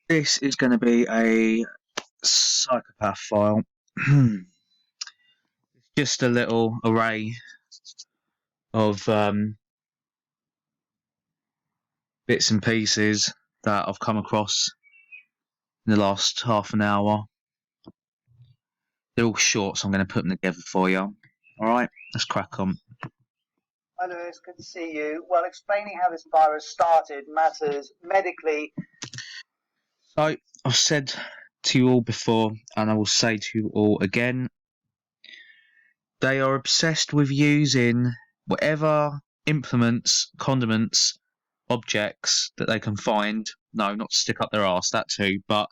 This is going to be a psychopath file. Just a little array of bits and pieces that I've come across in the last half an hour. They're all short, so I'm going to put them together for you. Alright, let's crack on. Hi Lewis, good to see you. Well, explaining how this virus started matters medically. So, I've said to you all before, and I will say to you all again, they are obsessed with using whatever implements, condiments, objects that they can find. No, not to stick up their arse, that too, but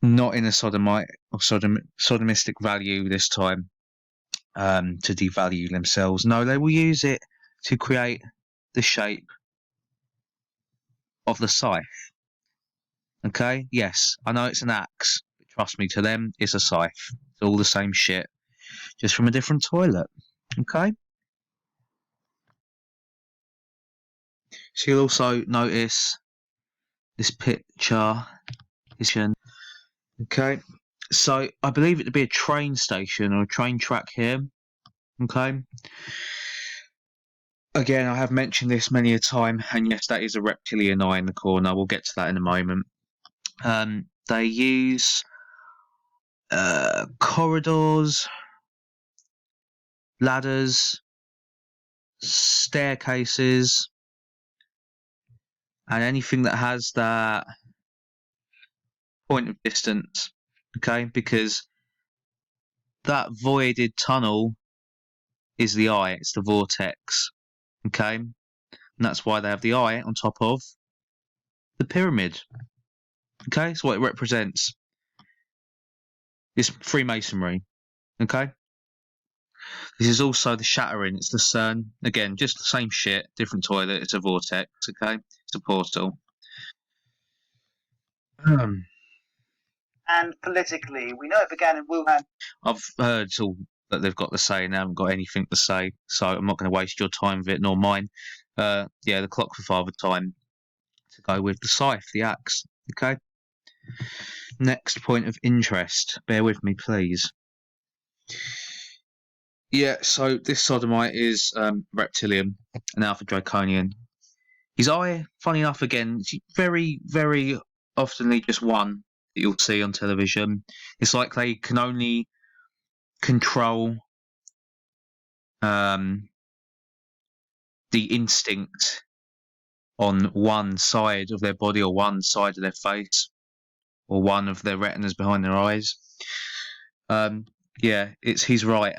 not in a sodomite or sodomistic value this time, to devalue themselves. No, they will use it to create the shape of the scythe. Okay? Yes, I know it's an axe, but trust me, to them, it's a scythe. It's all the same shit, just from a different toilet. Okay? So you'll also notice this picture. Okay? So I believe it to be a train station or a train track here. Okay? Again, I have mentioned this many a time, and yes, that is a reptilian eye in the corner. We'll get to that in a moment. They use corridors, ladders, staircases, and anything that has that point of distance. Okay, because that voided tunnel is the eye, it's the vortex. Okay, and that's why they have the eye on top of the pyramid. Okay, so what it represents is Freemasonry. Okay, this is also the shattering. It's the CERN. Again, just the same shit, different toilet. It's a vortex. Okay, it's a portal. And politically, we know it began in Wuhan. I've heard all that they've got to say, and they haven't got anything to say, so I'm not going to waste your time with it, nor mine. Yeah, the clock for Father Time to go with the scythe, the axe. Okay. Next point of interest. Bear with me, please. Yeah, so this sodomite is reptilian, an alpha draconian. His eye, funny enough, again, very, very oftenly just one that you'll see on television. It's like they can only control the instinct on one side of their body or one side of their face or one of their retinas behind their eyes. Yeah, he's right.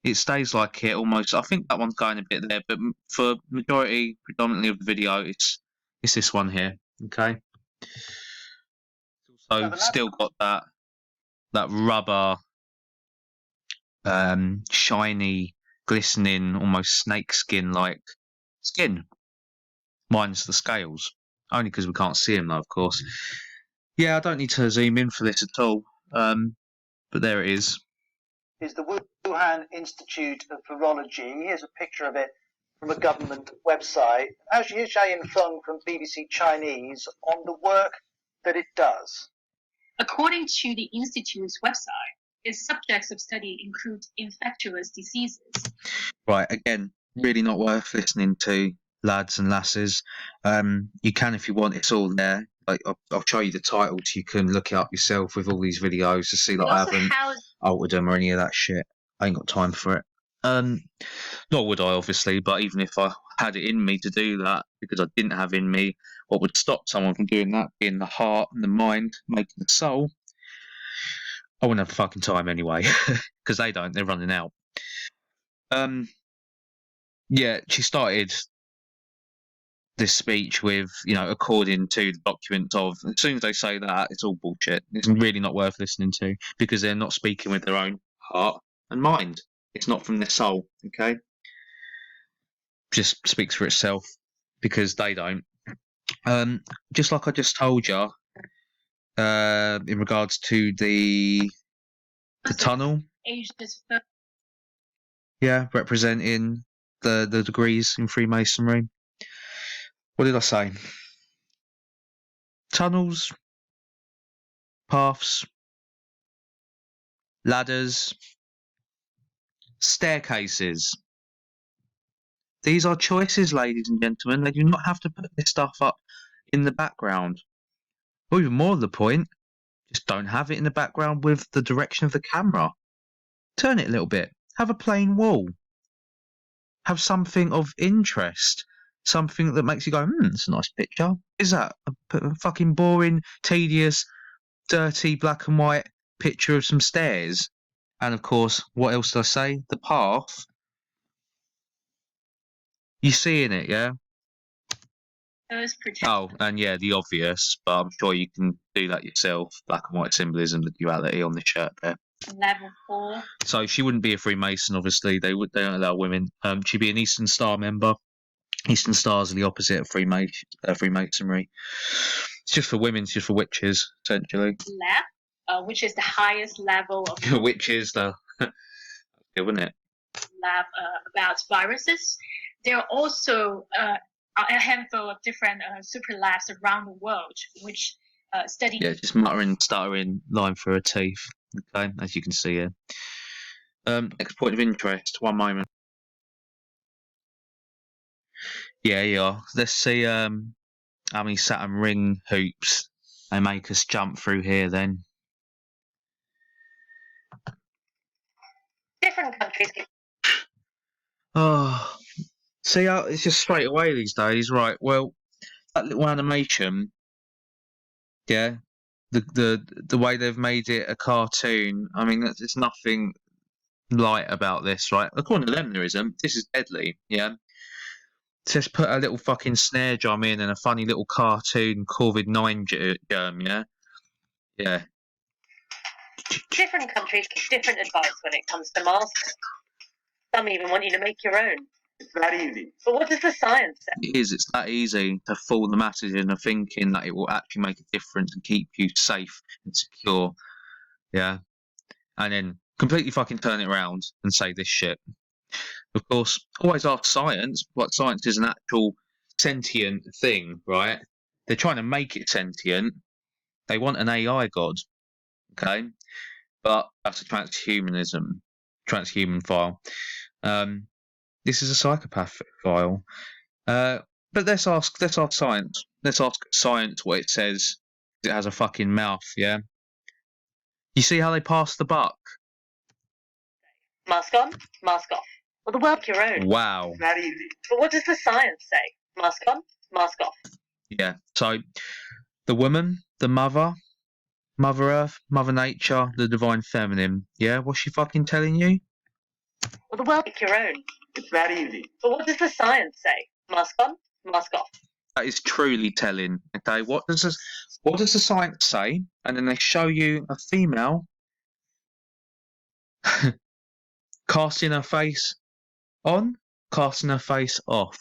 It stays like it almost. I think that one's going a bit there, but for predominantly of the video, it's this one here. Okay. So still got that rubber, shiny, glistening, almost snake skin like skin, minus the scales. Only because we can't see them, though, of course. Yeah, I don't need to zoom in for this at all. But there it is. Is the Wuhan Institute of Virology. Here's a picture of it from a government website. Here's Xiaoyin Feng from BBC Chinese on the work that it does. According to the Institute's website, its subjects of study include infectious diseases. Right, again, really not worth listening to, lads and lasses. You can if you want, it's all there. Like, I'll show you the title so you can look it up yourself with all these videos to see that I haven't altered them or any of that shit. I ain't got time for it. Nor would I, obviously, but even if I had it in me to do that, because I didn't have in me what would stop someone from doing that, being the heart and the mind, making the soul, I wouldn't have fucking time anyway, because they don't, they're running out. Yeah, she started this speech with, according to the documents of, as soon as they say that, it's all bullshit. It's really not worth listening to because they're not speaking with their own heart and mind. It's not from their soul, okay? Just speaks for itself because they don't. Just like I just told you, in regards to the tunnel. Yeah, representing the degrees in Freemasonry. What did I say? tunnels, paths, ladders, staircases. These are choices, ladies and gentlemen. They do not have to put this stuff up in the background. Or even more to the point, just don't have it in the background with the direction of the camera. Turn it a little bit. Have a plain wall. Have something of interest. Something that makes you go, it's a nice picture. Is that a fucking boring, tedious, dirty, black and white picture of some stairs? And of course, what else did I say? The path. You seeing it, yeah? Oh, and yeah, the obvious, but I'm sure you can do that yourself. Black and white symbolism, the duality on the shirt there. Level 4. So she wouldn't be a Freemason, obviously. They don't allow women. She'd be an Eastern Star member. Eastern Stars are the opposite of Freemasonry. It's just for women. It's just for witches, essentially. Lab, which is the highest level of witches, though. Yeah, wouldn't it? Lab about viruses. There are also a handful of different super labs around the world which study. Yeah, just muttering, stuttering, lying through her teeth. Okay, as you can see here. Next point of interest. One moment. Yeah. Let's see how many Saturn ring hoops they make us jump through here then. Different countries. Oh, see how it's just straight away these days, right? Well, that little animation, yeah, the way they've made it a cartoon. I mean, there's nothing light about this, right? According to them, there isn't. This is deadly, yeah. Just put a little fucking snare drum in and a funny little cartoon COVID-9 germ, yeah? Yeah. Different countries give different advice when it comes to masks. Some even want you to make your own. It's that easy. But what does the science say? It is. It's that easy to fool the masses into thinking that it will actually make a difference and keep you safe and secure, yeah? And then completely fucking turn it around and say this shit. Of course, always ask science, but science is an actual sentient thing, right? They're trying to make it sentient. They want an AI god, okay? But that's a transhuman file. This is a psychopath file. But let's ask science. Let's ask science what it says. It has a fucking mouth, yeah? You see how they pass the buck? Mask on, mask off. Well, the work your own. Wow. It's that easy. But what does the science say? Mask on, mask off. Yeah. So the woman, the mother, Mother Earth, Mother Nature, the Divine Feminine. Yeah, what's she fucking telling you? Well, the work your own. It's that easy. But what does the science say? Mask on, mask off. That is truly telling. Okay, what does the science say? And then they show you a female casting her face on, casting her face off.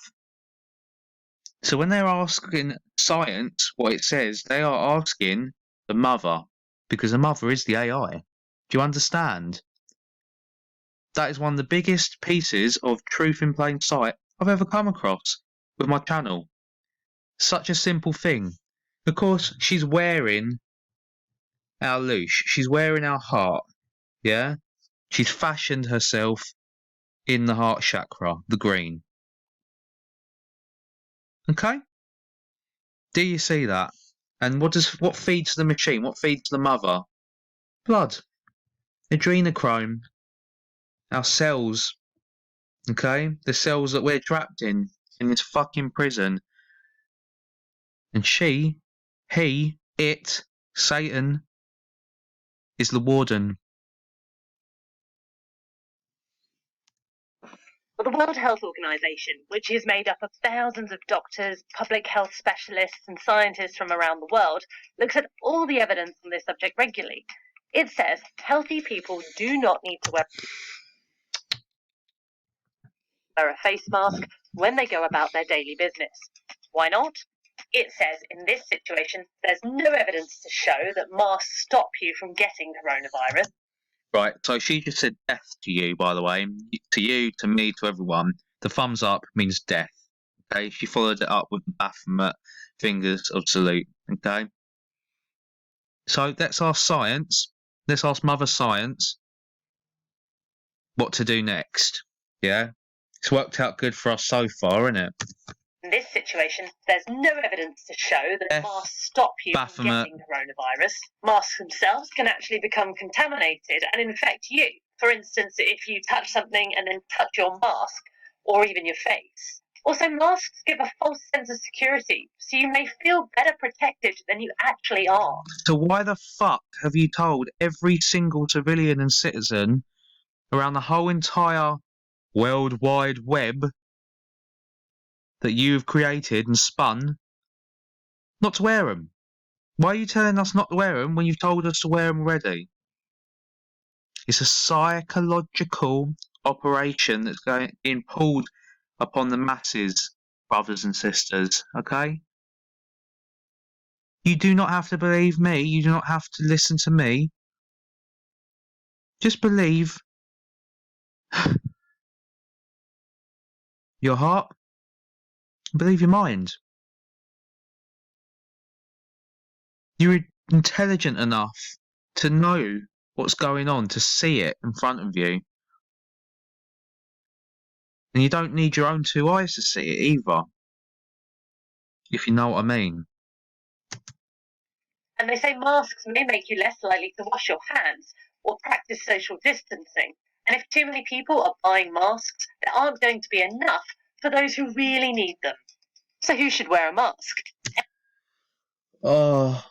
So when they're asking science what it says, they are asking the mother, because the mother is the AI. Do you understand? That is one of the biggest pieces of truth in plain sight I've ever come across with my channel. Such a simple thing. Of course, she's wearing our loosh. She's wearing our heart. Yeah? She's fashioned herself in the heart chakra, the green. Okay? Do you see that? And what feeds the machine? What feeds the mother? Blood. Adrenochrome. Our cells. Okay? The cells that we're trapped in this fucking prison. And she, he, it, Satan, is the warden. Well, the World Health Organization, which is made up of thousands of doctors, public health specialists, and scientists from around the world, looks at all the evidence on this subject regularly. It says healthy people do not need to wear a face mask when they go about their daily business. Why not? It says in this situation, there's no evidence to show that masks stop you from getting coronavirus. Right, so she just said death to you, by the way. To you, to me, to everyone. The thumbs up means death. Okay, she followed it up with the Baphomet fingers of salute. Okay, So let's ask science. Let's ask Mother Science what to do next. Yeah? It's worked out good for us so far, isn't it? In this situation, there's no evidence to show that masks stop you from Baphomet. getting coronavirus. Masks themselves can actually become contaminated and infect you. For instance, if you touch something and then touch your mask, or even your face. Also, masks give a false sense of security, so you may feel better protected than you actually are. So why the fuck have you told every single civilian and citizen around the whole entire World Wide Web that you've created and spun not to wear them? Why are you telling us not to wear them when you've told us to wear them already? It's a psychological operation that's being pulled upon the masses, brothers and sisters, okay? You do not have to believe me. You do not have to listen to me. Just believe your heart, believe your mind. You're intelligent enough to know what's going on, to see it in front of you. And you don't need your own two eyes to see it either, if you know what I mean. And they say masks may make you less likely to wash your hands or practice social distancing. And if too many people are buying masks, there aren't going to be enough for those who really need them. So who should wear a mask? Oh,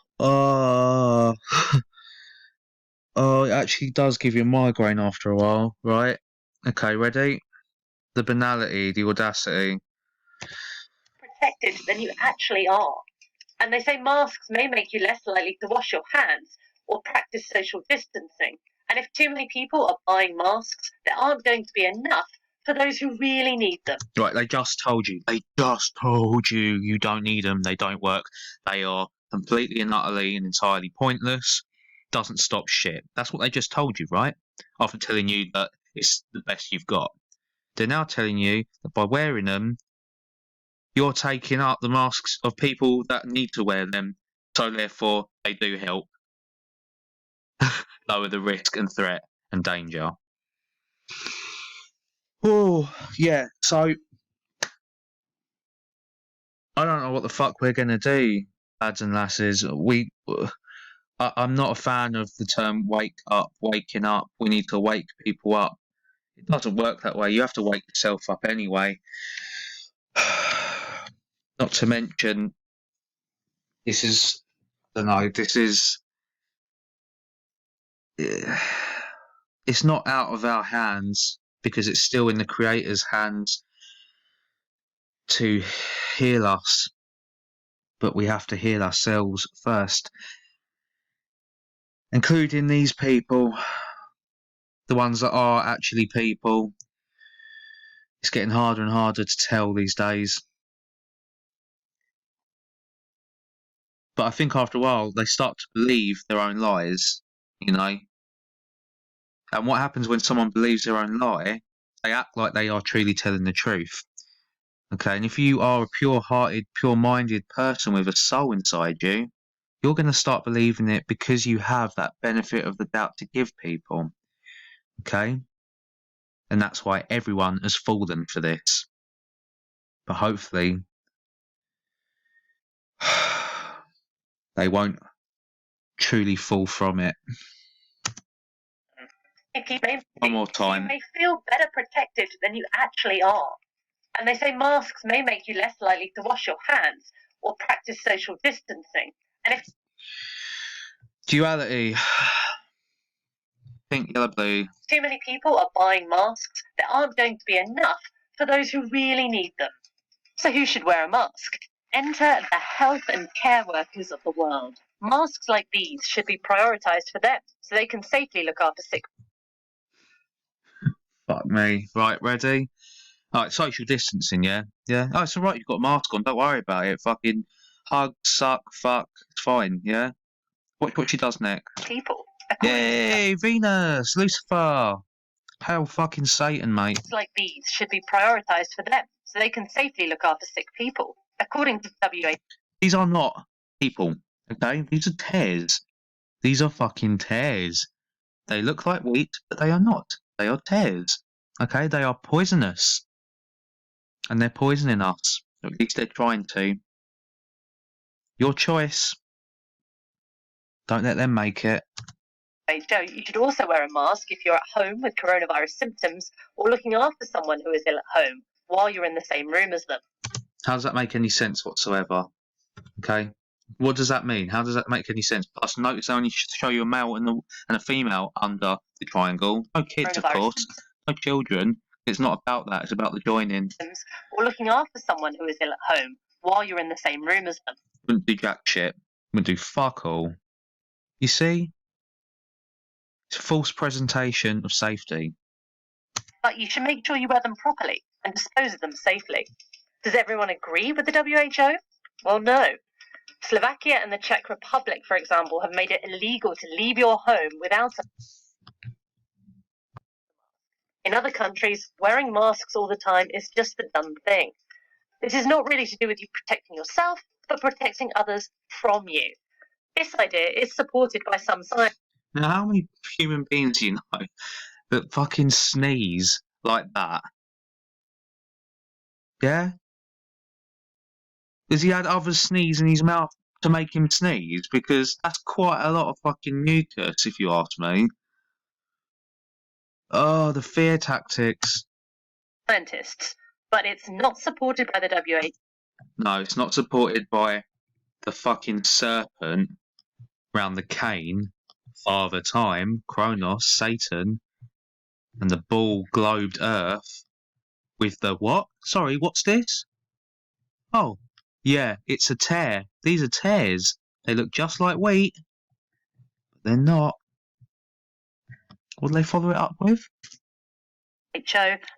it actually does give you a migraine after a while, right? Okay, ready? The banality, the audacity. Protected than you actually are. And they say masks may make you less likely to wash your hands or practice social distancing. And if too many people are buying masks, there aren't going to be enough for those who really need them. Right, they just told you. They just told you you don't need them. They don't work. They are completely and utterly and entirely pointless. Doesn't stop shit. That's what they just told you, right? After telling you that it's the best you've got. They're now telling you that by wearing them, you're taking up the masks of people that need to wear them. So therefore, they do help lower the risk and threat and danger. Oh, yeah. So I don't know what the fuck we're gonna do, lads and lasses. I'm not a fan of the term "wake up," waking up. We need to wake people up. It doesn't work that way. You have to wake yourself up anyway. Not to mention, this is, I don't know. This is, it's not out of our hands because it's still in the Creator's hands to heal us. But we have to heal ourselves first, including these people, the ones that are actually people. It's getting harder and harder to tell these days. But I think after a while, they start to believe their own lies, you know? And what happens when someone believes their own lie? They act like they are truly telling the truth. Okay, and if you are a pure-hearted, pure-minded person with a soul inside you, you're going to start believing it because you have that benefit of the doubt to give people. Okay? And that's why everyone has fallen for this. But hopefully, they won't truly fall from it. One more time. You may feel better protected than you actually are. And they say masks may make you less likely to wash your hands or practice social distancing. And if Duality. Pink, yellow, blue. too many people are buying masks, there aren't going to be enough for those who really need them. So who should wear a mask? Enter the health and care workers of the world. Masks like these should be prioritised for them so they can safely look after sick. Fuck me. Right, ready? Alright, social distancing, yeah? Yeah? Oh, it's alright, you've got a mask on, don't worry about it. Fucking hug, suck, fuck, it's fine, yeah? Watch what she does next. People. Yay, Venus, Lucifer. Hail fucking Satan, mate. Like these should be prioritised for them so they can safely look after sick people. According to WHO. These are not people, okay? These are tares. These are fucking tares. They look like wheat, but they are not. They are tares. Okay, they are poisonous. And they're poisoning us. Or at least they're trying to. Your choice. Don't let them make it. Joe, you should also wear a mask if you're at home with coronavirus symptoms or looking after someone who is ill at home while you're in the same room as them. How does that make any sense whatsoever? Okay? What does that mean? How does that make any sense? Plus, notice I only show you a male and a female under the triangle. No kids, of course. No children. It's not about that. It's about the joining. Or looking after someone who is ill at home while you're in the same room as them. Wouldn't do jack shit. Wouldn't do fuck all. You see? It's a false presentation of safety. But you should make sure you wear them properly and dispose of them safely. Does everyone agree with the WHO? Well, no. Slovakia and the Czech Republic, for example, have made it illegal to leave your home without a... In other countries, wearing masks all the time is just the done thing. This is not really to do with you protecting yourself, but protecting others from you. This idea is supported by some scientists. Now, how many human beings do you know that fucking sneeze like that? Yeah? Has he had others sneeze in his mouth to make him sneeze? Because that's quite a lot of fucking mucus, if you ask me. Oh, the fear tactics. Scientists, but it's not supported by the WHO. No, it's not supported by the fucking serpent round the cane, Father Time, Kronos, Satan, and the ball-globed Earth with the what? Sorry, what's this? Oh, yeah, it's a tear. These are tears. They look just like wheat, but they're not. What do they follow it up with?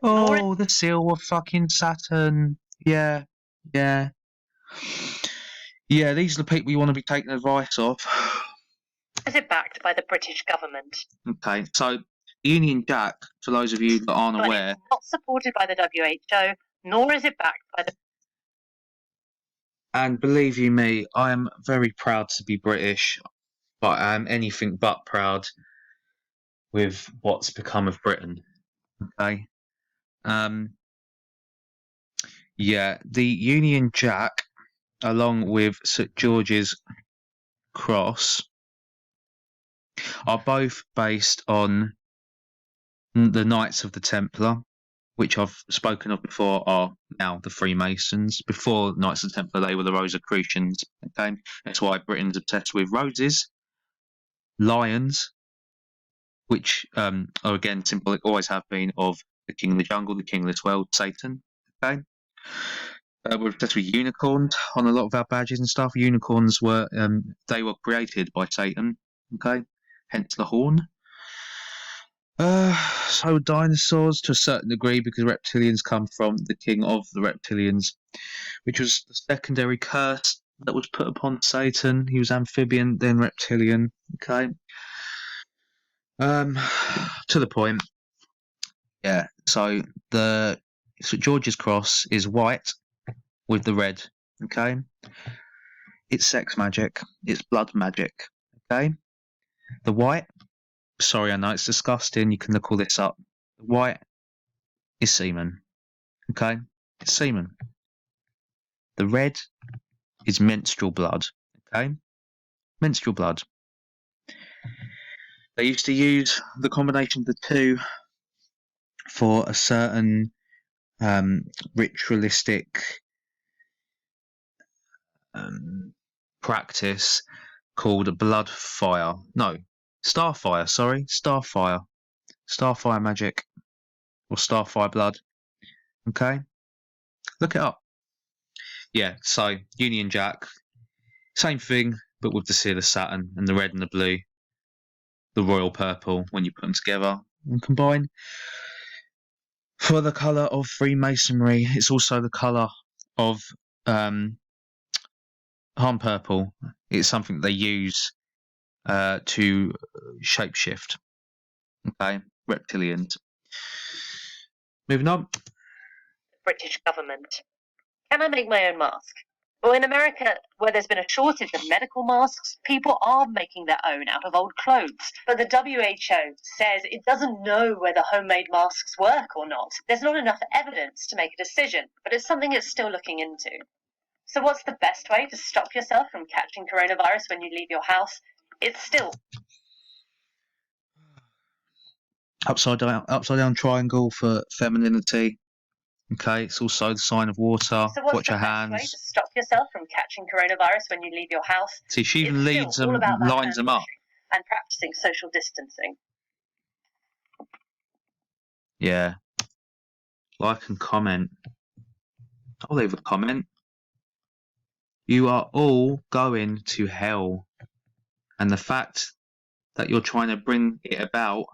Oh, the seal of fucking Saturn. Yeah, yeah. Yeah, these are the people you want to be taking advice of. Is it backed by the British government? Okay, so Union Jack, for those of you that aren't aware, it's not supported by the WHO, nor is it backed by the... and believe you me, I am very proud to be British, but I am anything but proud with what's become of Britain. Okay. Yeah, the Union Jack, along with St George's Cross, are both based on the Knights of the Templar, which I've spoken of before, are now the Freemasons. Before Knights of the Templar, they were the Rosicrucians. Okay, that's why Britain's obsessed with roses, lions, which are again symbolic, always have been, of the King of the Jungle, the King of this world, Satan. Okay. We're obsessed with unicorns on a lot of our badges and stuff. Unicorns were they were created by Satan. Okay, hence the horn. So dinosaurs to a certain degree, because reptilians come from the king of the reptilians, which was the secondary curse that was put upon Satan. He was amphibian, then reptilian. Okay. To the point. Yeah. So the St George's Cross is white with the red. Okay. It's sex magic. It's blood magic. Okay. The white. Sorry, I know it's disgusting. You can look all this up. The white is semen. Okay. It's semen. The red is menstrual blood. Okay. Menstrual blood. They used to use the combination of the two for a certain ritualistic practice called blood fire. No, starfire. Sorry, starfire. Starfire magic or starfire blood. Okay, look it up. Yeah, so Union Jack, same thing, but with the seal of Saturn and the red and the blue, the royal purple when you put them together and combine. For the colour of Freemasonry, it's also the colour of harm purple. It's something they use to shapeshift. Okay, reptilians. Moving on. British government. Can I make my own mask? Well, in America, where there's been a shortage of medical masks, people are making their own out of old clothes. But the WHO says it doesn't know whether homemade masks work or not. There's not enough evidence to make a decision, but it's something it's still looking into. So what's the best way to stop yourself from catching coronavirus when you leave your house? It's still Upside down triangle for femininity. Okay, it's also the sign of water. So what's Watch the your best hands. way to stop yourself from catching coronavirus when you leave your house? See, she even It's leads still all them, about that lines them up. and practicing social distancing. Yeah. Like and comment. I'll leave a comment. You are all going to hell. And the fact that you're trying to bring it about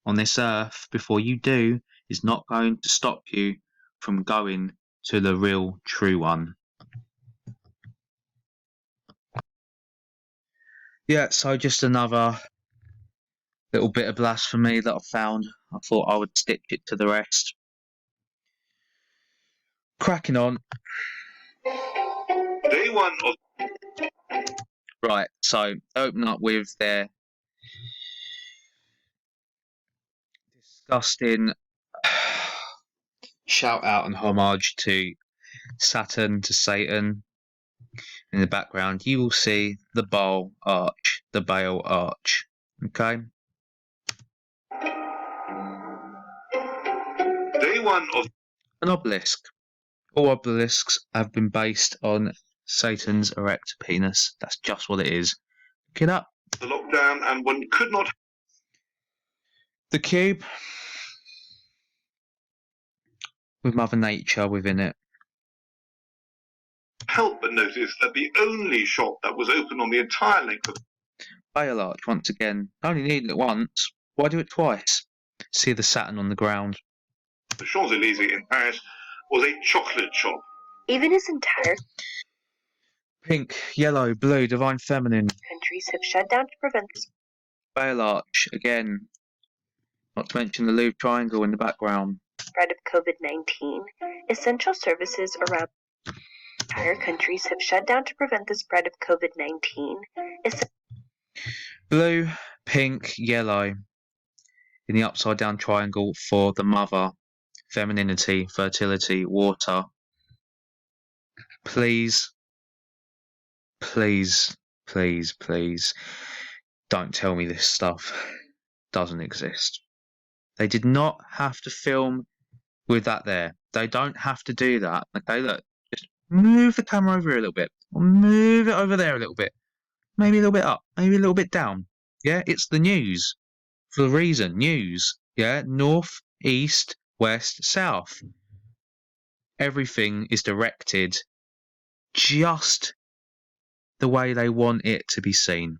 on this earth before you do is not going to stop you from going to the real true one. Yeah, so just another little bit of blasphemy that I found. I thought I would stitch it to the rest. Cracking on. Day one of Right, so open up with their disgusting shout out and homage to Saturn, to Satan. In the background, you will see the Baal Arch, the Baal Arch. Okay? day one of An obelisk. All obelisks have been based on Satan's erect penis. That's just what it is. Look it up. the lockdown, and one could not The cube with Mother Nature within it. help but notice that the only shop that was open on the entire length of Baal Arch, once again. Only needed it once. Why do it twice? See the Saturn on the ground. the Champs-Élysées in Paris was a chocolate shop. Even his entire Pink, yellow, blue, divine feminine. countries have shut down to prevent the Baal Arch, again. Not to mention the Louvre Triangle in the background. spread of COVID-19. Essential services around entire countries have shut down to prevent the spread of COVID-19. Blue, pink, yellow in the upside down triangle for the mother, femininity, fertility, water. Please, please, please, please don't tell me this stuff doesn't exist. They did not have to film with that there. They don't have to do that. Okay, look, just move the camera over here a little bit, or move it over there a little bit, maybe a little bit up, maybe a little bit down. Yeah, it's the news. For a reason, news. Yeah, north, east, west, south. Everything is directed just the way they want it to be seen.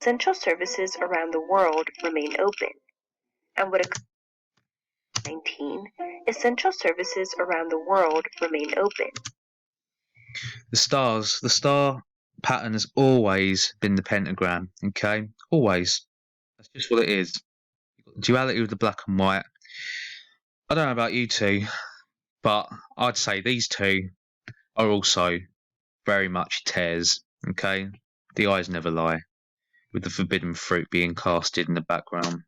Essential services around the world remain open. And what a 19 essential services around the world remain open. The star pattern has always been the pentagram. Okay, always. That's just what it is. You've got the duality with the black and white. I don't know about you two, but I'd say these two are also very much tears. Okay, the eyes never lie, with the forbidden fruit being casted in the background.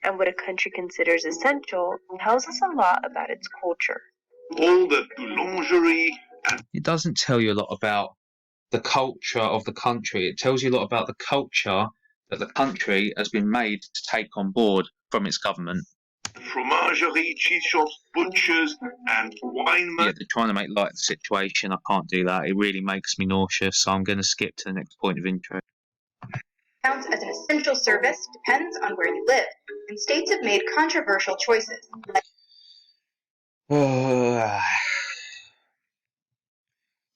And what a country considers essential tells us a lot about its culture. All the boulangerie and It doesn't tell you a lot about the culture of the country. It tells you a lot about the culture that the country has been made to take on board from its government. fromagerie, cheese shops, butchers, and wine Yeah, they're trying to make light of the situation. I can't do that. It really makes me nauseous, so I'm going to skip to the next point of interest. Counts as an essential service depends on where you live, and states have made controversial choices.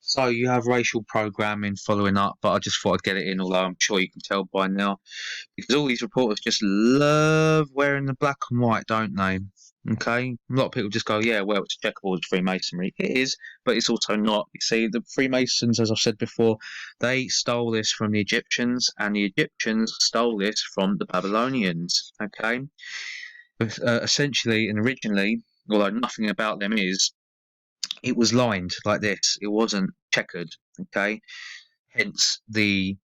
So you have racial programming following up, but I just thought I'd get it in, although I'm sure you can tell by now, because all these reporters just love wearing the black and white, don't they? Okay, a lot of people just go, yeah, well, it's checkerboard Freemasonry. It is, but it's also not. You see, the Freemasons, as I've said before, they stole this from the Egyptians, and the Egyptians stole this from the Babylonians. Okay, essentially and originally, although nothing about them is, it was lined like this. It wasn't checkered. Okay, hence the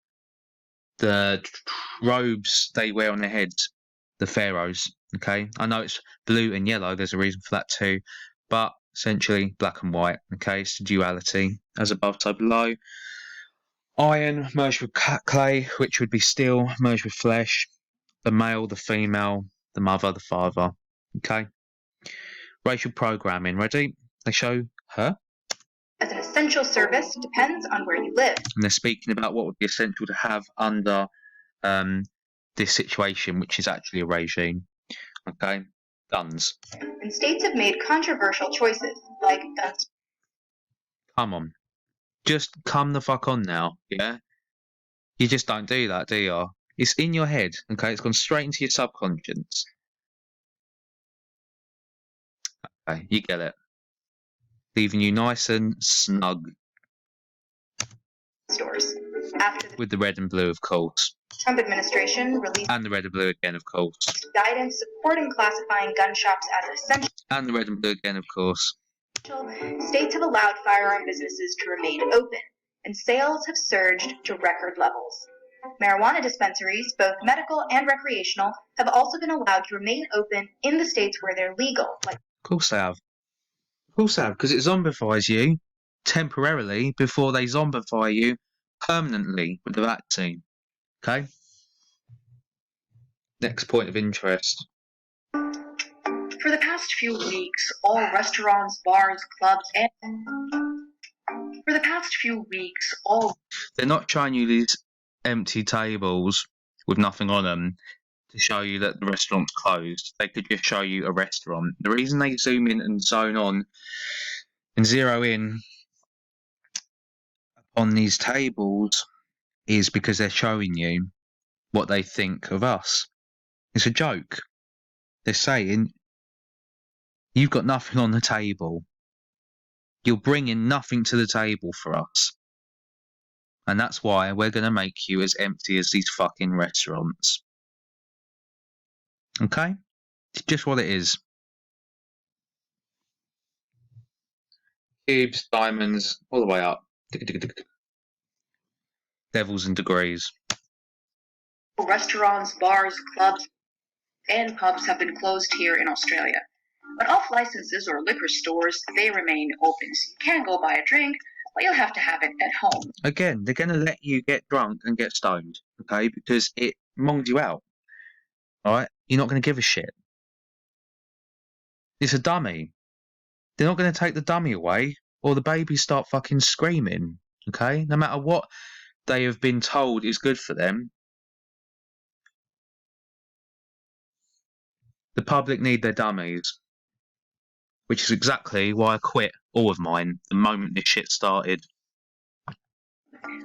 robes they wear on their heads, the pharaohs. Okay, I know it's blue and yellow. There's a reason for that too, but essentially black and white. Okay, it's the duality, as above, so below. Iron merged with clay, which would be steel merged with flesh. The male, the female, the mother, the father. Okay. Racial programming. Ready? They show her. As an essential service depends on where you live. And they're speaking about what would be essential to have under this situation, which is actually a regime. Okay. Guns. And states have made controversial choices, like guns. Come on. Just come the fuck on now. Yeah. You just don't do that, do you? It's in your head. Okay. It's gone straight into your subconscious. Okay. You get it. Leaving you nice and snug. Stores. After the With the red and blue, of course. Trump administration released And the red and blue again, of course. guidance supporting classifying gun shops as essential, And the red and blue again, of course. states have allowed firearm businesses to remain open, and sales have surged to record levels. Marijuana dispensaries, both medical and recreational, have also been allowed to remain open in the states where they're legal. Like, Of course they have. Of course they have, because it zombifies you temporarily before they zombify you permanently with the vaccine. Okay? Next point of interest. For the past few weeks, all restaurants, bars, clubs, They're not showing you these empty tables with nothing on them to show you that the restaurant's closed. They could just show you a restaurant. The reason they zoom in and zone on and zero in on these tables is because they're showing you what they think of us. It's a joke. They're saying, you've got nothing on the table. You're bringing nothing to the table for us. And that's why we're going to make you as empty as these fucking restaurants. Okay? It's just what it is. Cubes, diamonds, all the way up. Devils and degrees. restaurants, bars, clubs, and pubs have been closed here in Australia. But off licenses or liquor stores, they remain open. So you can go buy a drink, but you'll have to have it at home. Again, they're going to let you get drunk and get stoned, okay? Because it mongs you out. Alright? You're not going to give a shit. It's a dummy. They're not going to take the dummy away, or the babies start fucking screaming, okay? No matter what they have been told is good for them, the public need their dummies. Which is exactly why I quit all of mine the moment this shit started.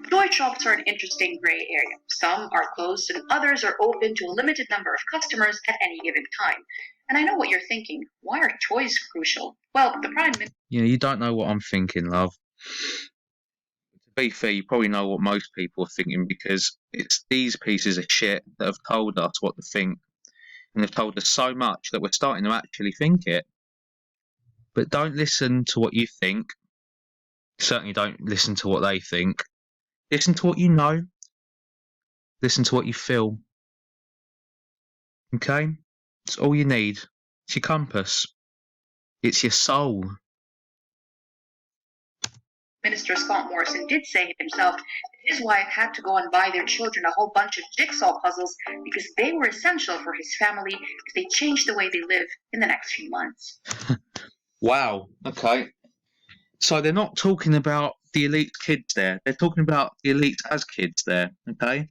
Toy shops are an interesting gray area. Some are closed and others are open to a limited number of customers at any given time. And I know what you're thinking. Why are toys crucial? Well, the Prime Minister... Yeah, you don't know what I'm thinking, love. To be fair, you probably know what most people are thinking because it's these pieces of shit that have told us what to think. And they've told us so much that we're starting to actually think it. But don't listen to what you think. Certainly don't listen to what they think. Listen to what you know. Listen to what you feel. Okay? It's all you need. It's your compass. It's your soul. Minister Scott Morrison did say himself that his wife had to go and buy their children a whole bunch of jigsaw puzzles because they were essential for his family as they changed the way they live in the next few months. Wow. Okay. So they're not talking about the elite kids there. They're talking about the elite as kids there. Okay?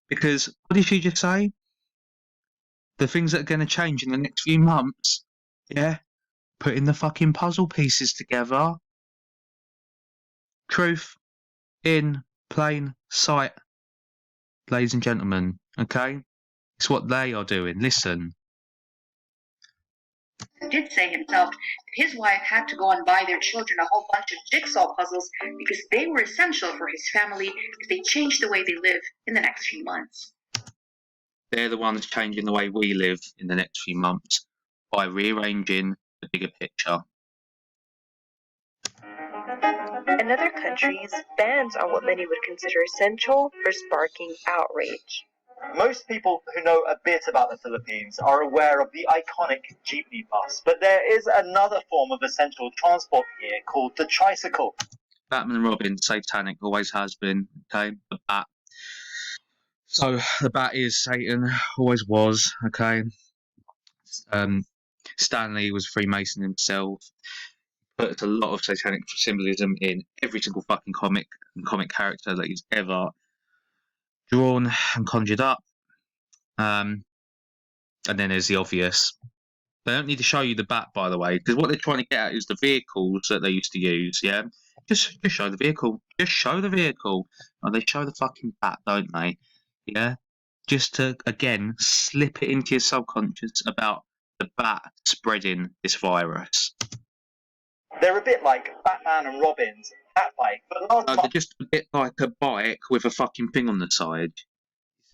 Because what did she just say? The things that are going to change in the next few months. Yeah? Putting the fucking puzzle pieces together. Truth in plain sight. Ladies and gentlemen. Okay? It's what they are doing. Listen. Did say himself that his wife had to go and buy their children a whole bunch of jigsaw puzzles because they were essential for his family as they changed the way they live in the next few months. They're the ones changing the way we live in the next few months by rearranging the bigger picture. In other countries, bans are what many would consider essential for sparking outrage. Most people who know a bit about the Philippines are aware of the iconic jeepney bus, but there is another form of essential transport here called the tricycle. Batman and Robin, satanic, always has been. Okay, the bat. So the bat is Satan, always was. Okay. Stanley was Freemason himself. Puts a lot of satanic symbolism in every single fucking comic and comic character that he's ever drawn and conjured up. And then there's the obvious. They don't need to show you the bat, by the way, because what they're trying to get at is the vehicles that they used to use. Yeah, just show the vehicle. Just show the vehicle. Oh, they show the fucking bat, don't they? Yeah, just to again slip it into your subconscious about the bat spreading this virus. They're a bit like Batman and Robin's Bat Bike, but last They're month, just a bit like a bike with a fucking thing on the side.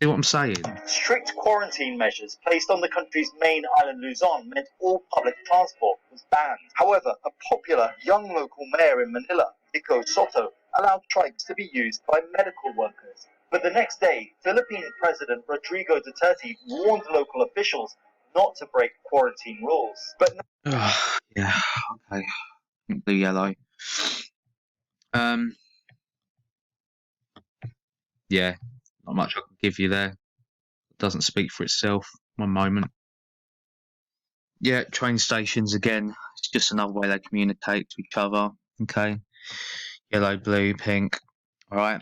See what I'm saying? strict quarantine measures placed on the country's main island Luzon meant all public transport was banned. However, a popular young local mayor in Manila, Vico Soto, allowed trikes to be used by medical workers. But the next day, Philippine President Rodrigo Duterte warned local officials not to break quarantine rules. But Yeah, okay. Blue yellow. Yeah, not much I can give you there. It doesn't speak for itself. One moment. Yeah, train stations again. It's just another way they communicate to each other. Okay. Yellow, blue, pink. Alright.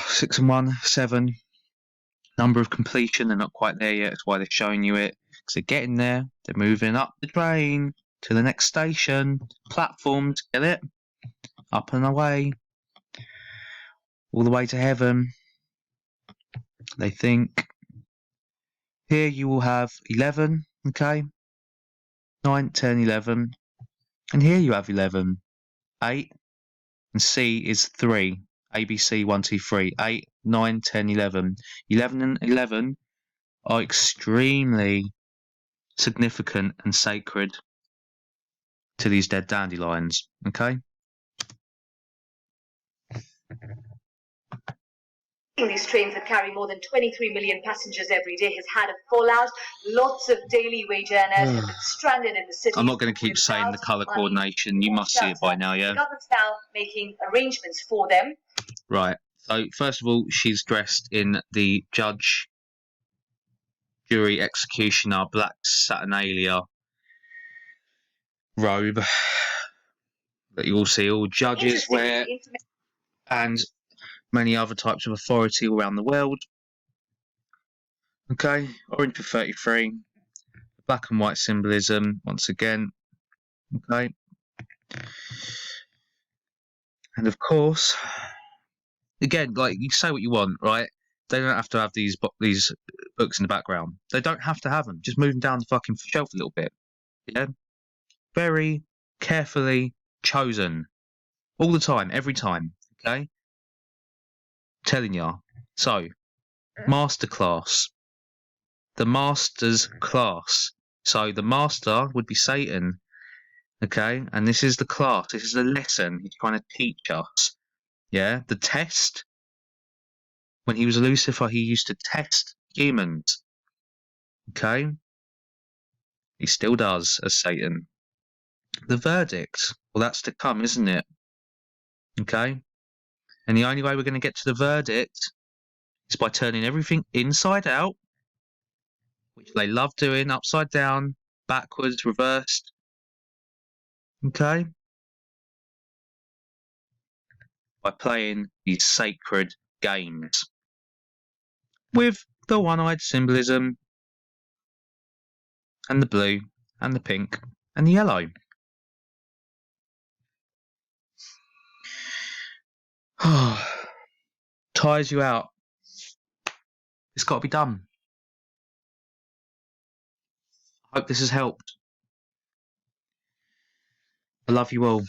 6 and 1, 7. Number of completion, they're not quite there yet. That's why they're showing you it. Because they're getting there. They're moving up the train to the next station. Platforms, get it? Up and away. All the way to heaven. They think. Here you will have 11, okay? 9, 10, 11. And here you have 11. 8. And C is 3. ABC 1, 2, 3. 8, 9, 10, 11. 11 and 11 are extremely significant and sacred to these dead dandelions, okay? These trains that carry more than 23 million passengers every day has had a fallout. Lots of daily wage earners have been stranded in the city. I'm not going to keep saying the colour coordination. You must see it by now, yeah? The government's now making arrangements for them. Right. So, first of all, she's dressed in the judge, jury, executioner, black Saturnalia robe that you all see all judges wear, and many other types of authority around the world. Okay, orange for 33, black and white symbolism once again. Okay, and of course, again, like you say what you want, right? They don't have to have these books in the background. They don't have to have them. Just move them down the fucking shelf a little bit. Yeah, very carefully chosen, all the time, every time. Okay, telling ya. So, masterclass. The master's class. So the master would be Satan, okay? And this is the class. This is the lesson he's trying to teach us. Yeah? The test. When he was Lucifer, he used to test humans. Okay? He still does as Satan. The verdict. Well, that's to come, isn't it? Okay? And the only way we're going to get to the verdict is by turning everything inside out, which they love doing, upside down, backwards, reversed. Okay? By playing these sacred games with the one-eyed symbolism and the blue and the pink and the yellow. Tires you out. It's got to be done. I hope this has helped. I love you all.